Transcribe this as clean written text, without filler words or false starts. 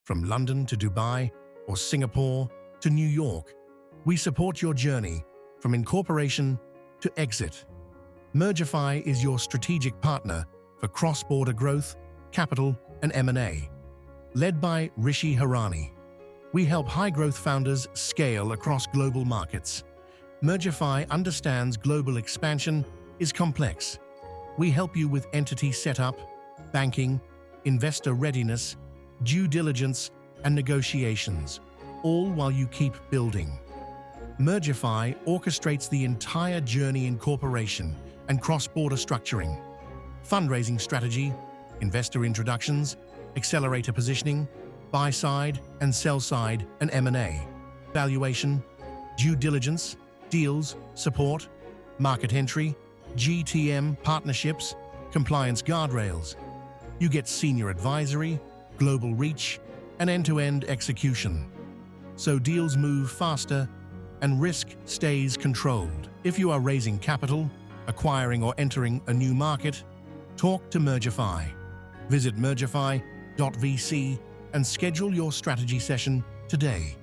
From London to Dubai or Singapore to New York, we support your journey from incorporation to exit. Mergify is your strategic partner for cross-border growth, capital, and M&A. Led by Rishi Harani, we help high-growth founders scale across global markets. Mergify understands global expansion is complex. We help you with entity setup, banking, investor readiness, due diligence, and negotiations, all while you keep building. Mergify orchestrates the entire journey incorporation and cross-border structuring, fundraising strategy, investor introductions, accelerator positioning, buy-side and sell-side and M&A, valuation, due diligence, deals, support, market entry, GTM partnerships, compliance guardrails. You get senior advisory, global reach, and end-to-end execution. So deals move faster and risk stays controlled. If you are raising capital, acquiring or entering a new market, talk to Mergify. Visit mergify.vc and schedule your strategy session today.